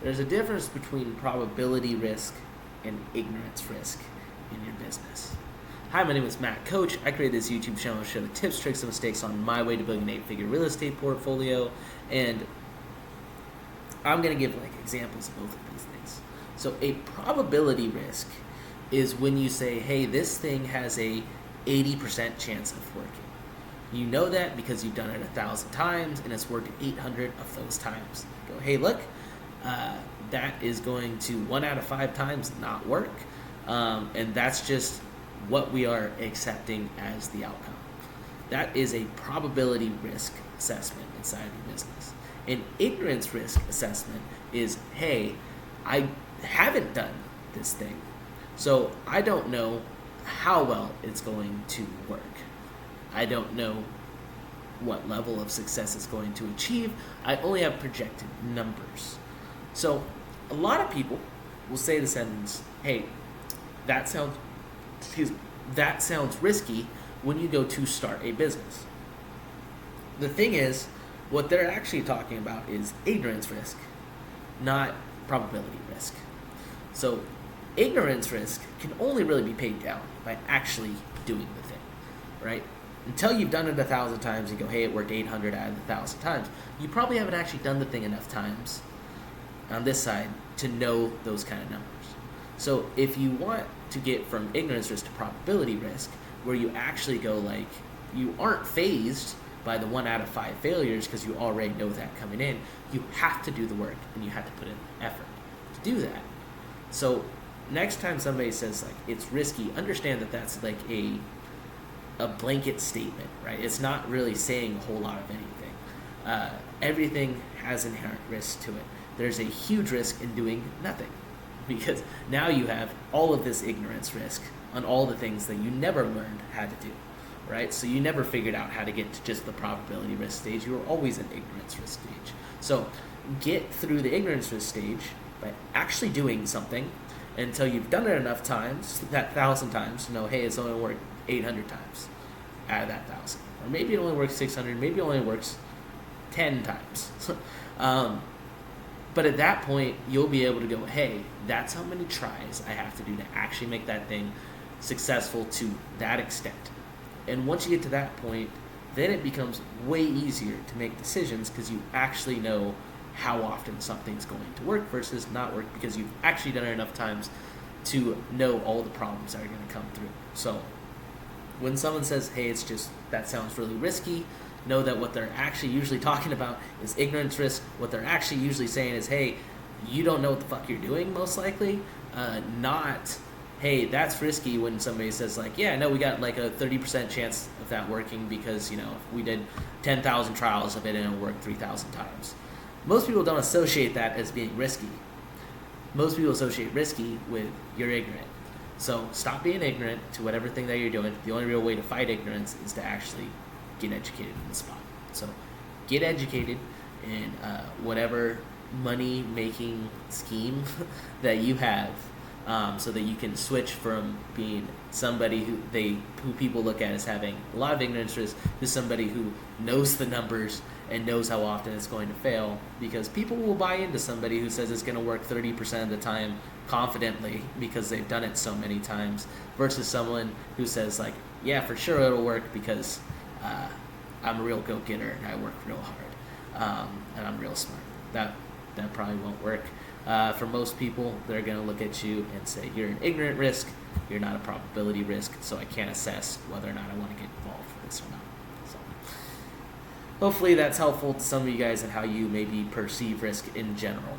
there's a difference between probability risk and ignorance risk in your business. Hi, my name is Matt Coach. I created this YouTube channel to show the tips, tricks, and mistakes on my way to building an 8-figure real estate portfolio, and I'm going to give examples of both of these things. So a probability risk is when you say, hey, this thing has a 80% chance of working. You know that because you've done it 1,000 times and it's worked 800 of those times. You go, hey, look, that is going to 1 out of 5 times not work, and that's just what we are accepting as the outcome. That is a probability risk assessment inside of your business. An ignorance risk assessment is, hey, I haven't done this thing, so I don't know how well it's going to work. I don't know what level of success it's going to achieve. I only have projected numbers. So a lot of people will say the sentence, hey, that sounds risky when you go to start a business. The thing is, what they're actually talking about is ignorance risk, not probability risk. So ignorance risk can only really be paid down by actually doing the thing, right? Until you've done it 1,000 times and go, hey, it worked 800 out of 1,000 times, you probably haven't actually done the thing enough times on this side to know those kind of numbers. So if you want to get from ignorance risk to probability risk, where you actually go you aren't phased by the 1 out of 5 failures because you already know that coming in, you have to do the work and you have to put in effort to do that. So next time somebody says it's risky, understand that that's a blanket statement, right? It's not really saying a whole lot of anything. Everything has inherent risk to it. There's a huge risk in doing nothing, because now you have all of this ignorance risk on all the things that you never learned how to do, right? So you never figured out how to get to just the probability risk stage. You were always in ignorance risk stage. So get through the ignorance risk stage by actually doing something until you've done it enough times, that 1,000 times, to know, hey, it's only worked 800 times out of that 1,000. Or maybe it only works 600, maybe it only works 10 times. But at that point, you'll be able to go, hey, that's how many tries I have to do to actually make that thing successful to that extent. And once you get to that point, then it becomes way easier to make decisions because you actually know how often something's going to work versus not work, because you've actually done it enough times to know all the problems that are going to come through. So when someone says, hey, it's just, that sounds really risky, know that what they're actually usually talking about is ignorance risk. What they're actually usually saying is, hey, you don't know what the fuck you're doing, most likely. Not, hey, that's risky when somebody says yeah, no, we got a 30% chance of that working because, if we did 10,000 trials of it and it worked 3,000 times. Most people don't associate that as being risky. Most people associate risky with you're ignorant. So stop being ignorant to whatever thing that you're doing. The only real way to fight ignorance is to actually get educated in the spot. So get educated in whatever money-making scheme that you have, so that you can switch from being somebody who people look at as having a lot of ignorance risk to somebody who knows the numbers and knows how often it's going to fail, because people will buy into somebody who says it's going to work 30% of the time confidently because they've done it so many times, versus someone who says yeah, for sure it'll work because I'm a real go-getter and I work real hard, and I'm real smart. That probably won't work. For most people, they're going to look at you and say, you're an ignorant risk, you're not a probability risk, so I can't assess whether or not I want to get involved with this or not. So hopefully that's helpful to some of you guys and how you maybe perceive risk in general.